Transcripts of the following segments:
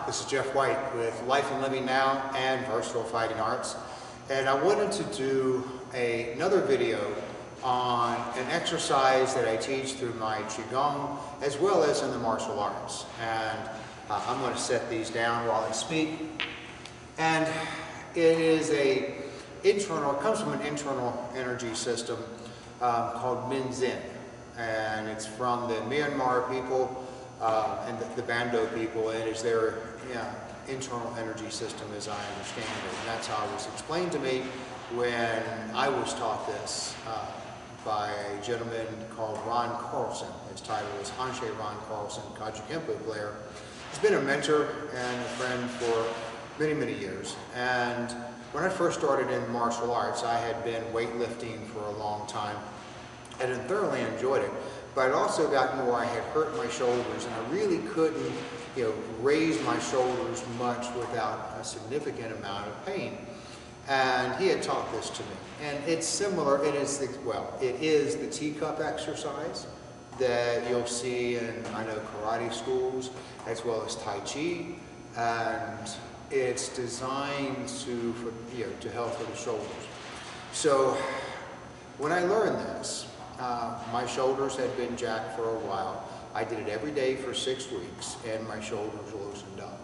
This is Jeff White with Life and Living Now and Versatile Fighting Arts, and I wanted to do another video on an exercise that I teach through my Qigong as well as in the martial arts. And I'm going to set these down while I speak. And it is it comes from an internal energy system called Min Zin, and it's from the Myanmar people and the Bando people, and it's their internal energy system as I understand it. And that's how it was explained to me when I was taught this by a gentleman called Ron Carlson. His title is Hanshe Ron Carlson, Kajikempo player. He's been a mentor and a friend for many, many years. And when I first started in martial arts, I had been weightlifting for a long time and had thoroughly enjoyed it. But I'd also gotten where I had hurt my shoulders, and I really couldn't, raise my shoulders much without a significant amount of pain. And he had taught this to me. And it's similar, it is the teacup exercise that you'll see in, I know, karate schools, as well as Tai Chi. And it's designed to help with the shoulders. So when I learned this, my shoulders had been jacked for a while. I did it every day for 6 weeks, and my shoulders loosened up.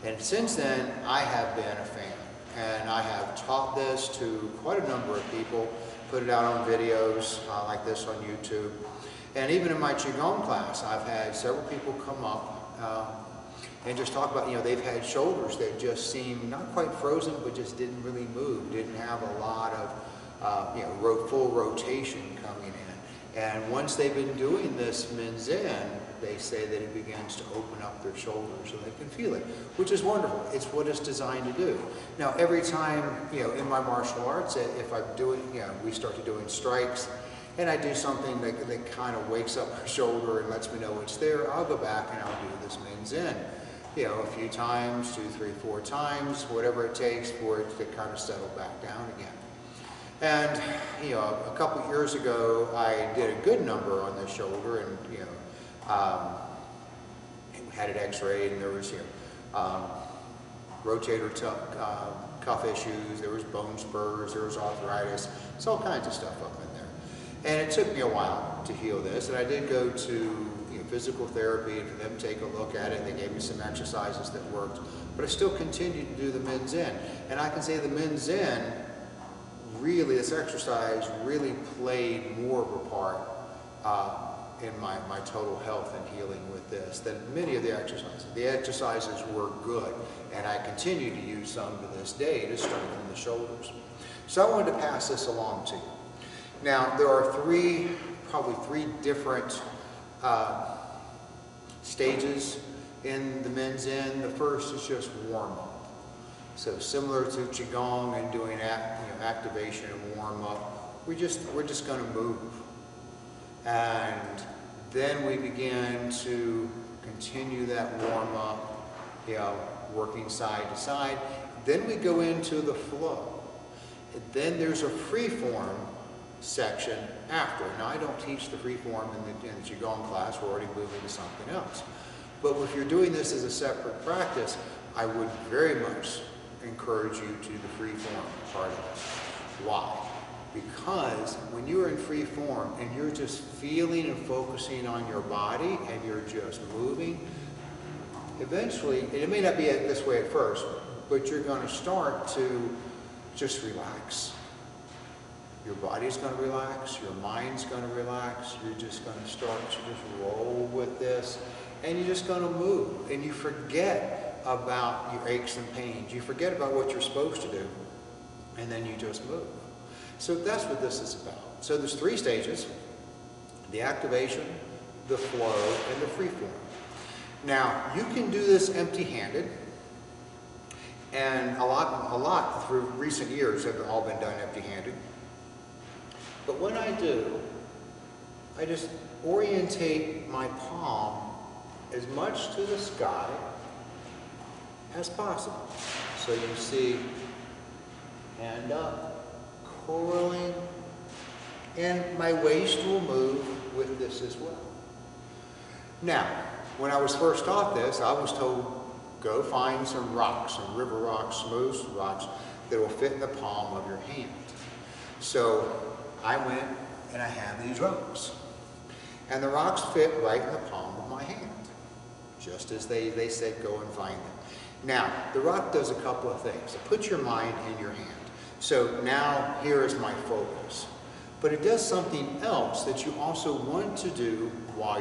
And since then, I have been a fan. And I have taught this to quite a number of people, put it out on videos like this on YouTube. And even in my Qigong class, I've had several people come up and just talk about, they've had shoulders that just seemed not quite frozen, but just didn't really move, didn't have a lot of, full rotation coming in. And once they've been doing this Min Zin, they say that it begins to open up their shoulders so they can feel it, which is wonderful. It's what it's designed to do. Now, every time, in my martial arts, if I'm doing, we start to doing strikes, and I do something that kind of wakes up my shoulder and lets me know it's there, I'll go back and I'll do this Min Zin, a few times, 2, 3, 4 times, whatever it takes for it to kind of settle back down again. And, a couple years ago, I did a good number on this shoulder, and, had it x-rayed, and there was, rotator cuff issues, there was bone spurs, there was arthritis, it's all kinds of stuff up in there. And it took me a while to heal this, and I did go to physical therapy and for them to take a look at it. They gave me some exercises that worked, but I still continued to do the Min Zin. And I can say the Min Zin, really, this exercise really played more of a part in my total health and healing with this than many of the exercises. The exercises were good, and I continue to use some to this day to strengthen the shoulders. So I wanted to pass this along to you. Now, there are probably three different stages in the Min Zin. The first is just warm up. So similar to Qigong and doing activation and warm up, we're just going to move. And then we begin to continue that warm up, working side to side. Then we go into the flow. And then there's a free form section after. Now, I don't teach the free form in the Qigong class. We're already moving to something else. But if you're doing this as a separate practice, I would very much encourage you to do the free form part of it. Why? Because when you're in free form and you're just feeling and focusing on your body and you're just moving, eventually, and it may not be this way at first, but you're going to start to just relax. Your body's going to relax, your mind's going to relax, you're just going to start to just roll with this, and you're just going to move, and you forget about your aches and pains. You forget about what you're supposed to do, and then you just move. So that's what this is about. So there's 3 stages: the activation, the flow, and the free form. Now, you can do this empty-handed, and a lot through recent years have all been done empty-handed. But what I do, I just orientate my palm as much to the sky as possible. So you see, hand up, curling, and my waist will move with this as well. Now, when I was first taught this, I was told go find some rocks, some river rocks, smooth rocks that will fit in the palm of your hand. So I went and I have these rocks. And the rocks fit right in the palm of my hand, just as they said go and find them. Now, the rock does a couple of things. It puts your mind in your hand. So now here is my focus. But it does something else that you also want to do while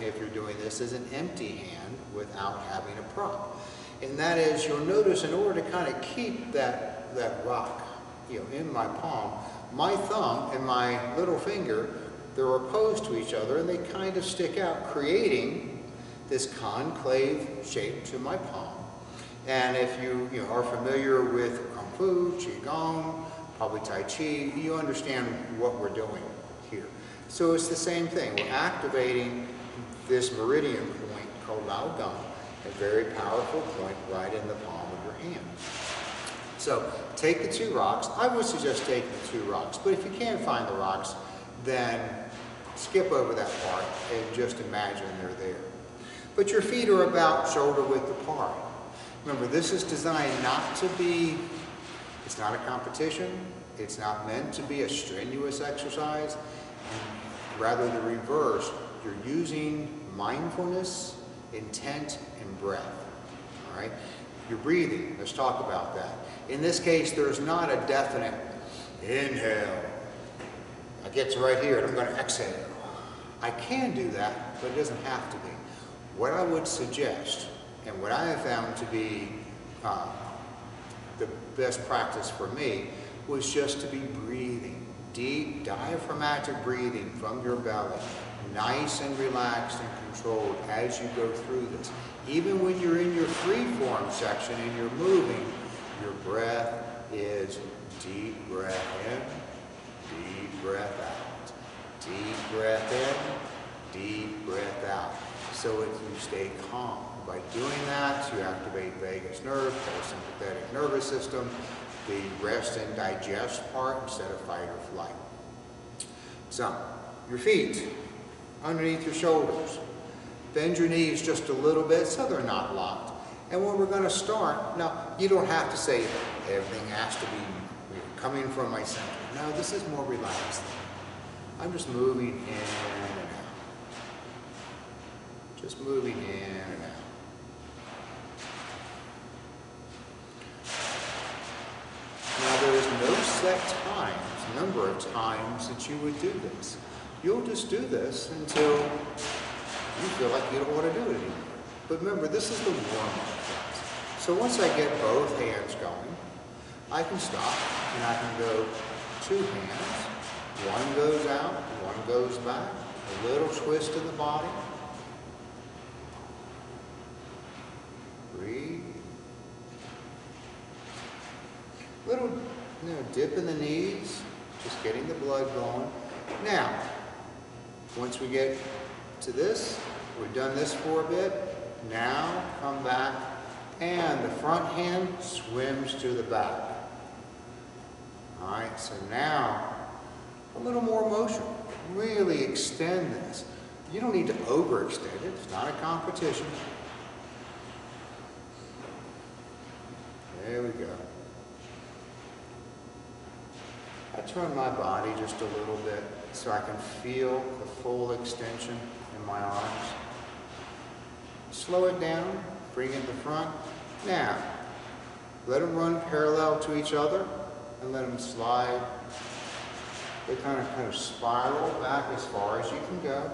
if you're doing this, as an empty hand without having a prop. And that is, you'll notice in order to kind of keep that rock, in my palm, my thumb and my little finger, they're opposed to each other and they kind of stick out, creating this concave shape to my palm. And if you are familiar with Kung Fu, Qigong, probably Tai Chi, you understand what we're doing here. So it's the same thing. We're activating this meridian point called Lao Gong, a very powerful point right in the palm of your hand. So take the two rocks. I would suggest taking the two rocks, but if you can't find the rocks, then skip over that part and just imagine they're there. But your feet are about shoulder width apart. Remember, this is designed not to be, it's not a competition, it's not meant to be a strenuous exercise, rather the reverse. You're using mindfulness, intent, and breath, all right? Your breathing, let's talk about that. In this case, there's not a definite inhale. I get to right here and I'm going to exhale. I can do that, but it doesn't have to be. What I would suggest, and what I have found to be the best practice for me, was just to be breathing. Deep diaphragmatic breathing from your belly, nice and relaxed and controlled as you go through this. Even when you're in your free form section and you're moving, your breath is deep breath in, deep breath out. Deep breath in, deep breath out. So if you stay calm. By doing that, you activate vagus nerve, parasympathetic nervous system, the rest and digest part instead of fight or flight. So, your feet underneath your shoulders. Bend your knees just a little bit so they're not locked. And when we're going to start, now you don't have to say everything has to be coming from my center. No, this is more relaxed. I'm just moving in and out. Just moving in and out. Now there is no set number of times that you would do this. You'll just do this until you feel like you don't want to do it anymore. But remember, this is the warm-up phase. So once I get both hands going, I can stop and I can go two hands. One goes out, one goes back. A little twist in the body. Breathe. Little dip in the knees, just getting the blood going. Now, once we get to this, we've done this for a bit. Now, come back, and the front hand swims to the back. All right, so now, a little more motion. Really extend this. You don't need to overextend it. It's not a competition. There we go. I turn my body just a little bit so I can feel the full extension in my arms. Slow it down, bring it to front. Now, let them run parallel to each other and let them slide. They kind of spiral back as far as you can go.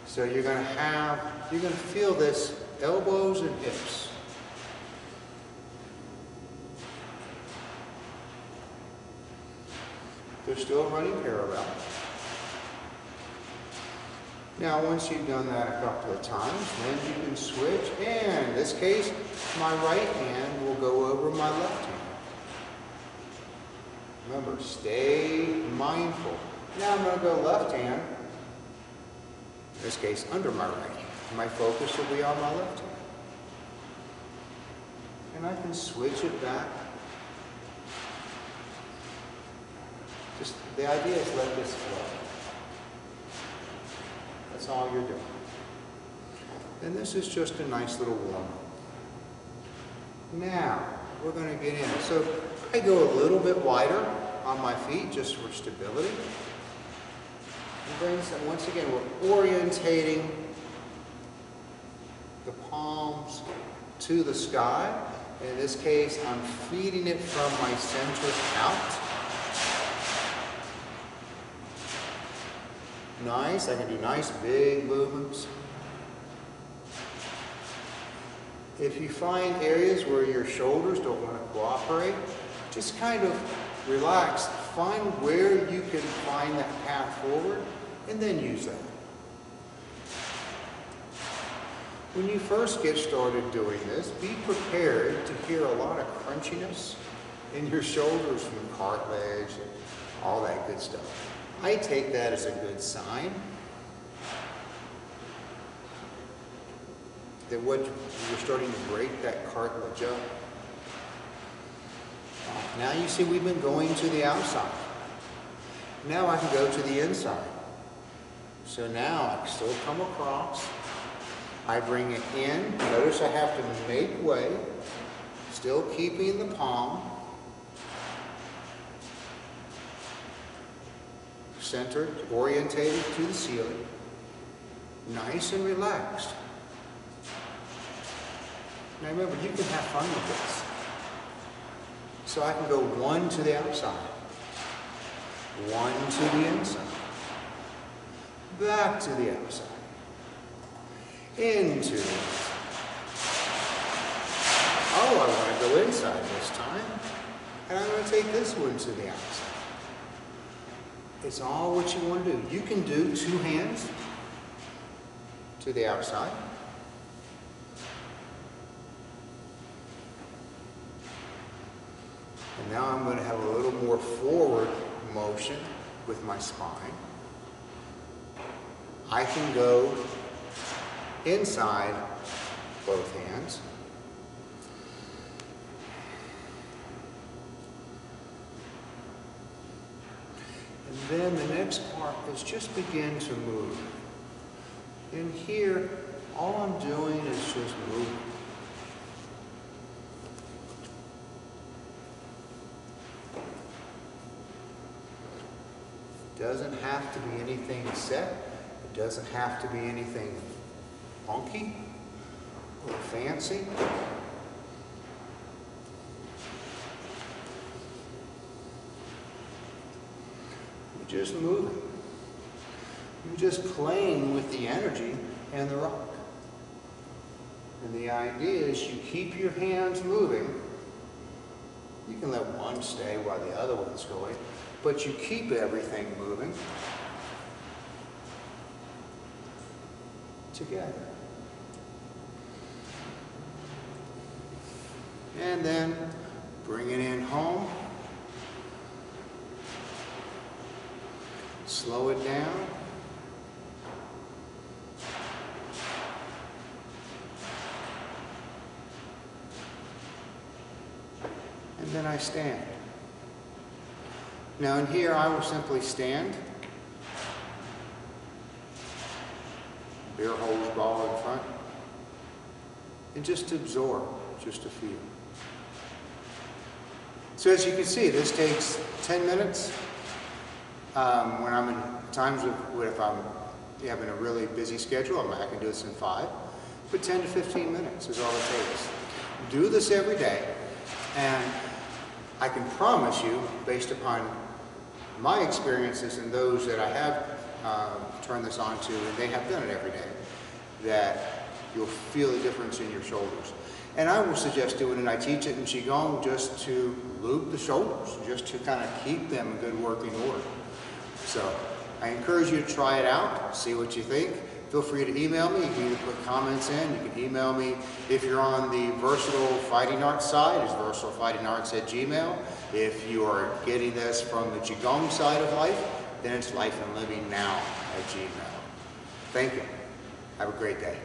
So you're going to feel this elbows and hips. They're still running parallel. Now, once you've done that a couple of times, then you can switch. And in this case, my right hand will go over my left hand. Remember, stay mindful. Now I'm going to go left hand, in this case, under my right hand. My focus will be on my left hand. And I can switch it back. Just the idea is let this flow. That's all you're doing. And this is just a nice little warm-up. Now, we're going to get in. So I go a little bit wider on my feet just for stability. And bring some, once again, we're orientating the palms to the sky. In this case, I'm feeding it from my center out. Nice, I can do nice big movements. If you find areas where your shoulders don't want to cooperate, just kind of relax. Find where you can find that path forward and then use that. When you first get started doing this, be prepared to hear a lot of crunchiness in your shoulders from cartilage and all that good stuff. I take that as a good sign that you're starting to break that cartilage up. Now you see we've been going to the outside. Now I can go to the inside. So now I can still come across. I bring it in. Notice I have to make way, still keeping the palm centered, orientated to the ceiling, nice and relaxed. Now remember, you can have fun with this. So I can go one to the outside, one to the inside, back to the outside, into. Oh, I want to go inside this time, and I'm going to take this one to the outside. It's all what you want to do. You can do two hands to the outside. And now I'm going to have a little more forward motion with my spine. I can go inside both hands. And then the next part is just begin to move. And here, all I'm doing is just moving. It doesn't have to be anything set. It doesn't have to be anything funky or fancy. You're just moving. You're just playing with the energy and the rock. And the idea is you keep your hands moving. You can let one stay while the other one's going, but you keep everything moving together. And then bring it in home. Slow it down. And then I stand. Now in here I will simply stand. Bear hose ball in front. And just absorb, just to feel. So as you can see, this takes 10 minutes. When I'm in times if I'm having a really busy schedule, I can do this in 5. But 10 to 15 minutes is all it takes. Do this every day. And I can promise you, based upon my experiences and those that I have turned this on to, and they have done it every day, that you'll feel the difference in your shoulders. And I will suggest doing it. I teach it in Qigong just to loop the shoulders, just to kind of keep them in good working order. So I encourage you to try it out, see what you think. Feel free to email me. You can either put comments in. You can email me if you're on the Versatile Fighting Arts side. It's versatilefightingarts@gmail. If you are getting this from the Qigong side of life, then it's lifeandlivingnow@gmail. Thank you. Have a great day.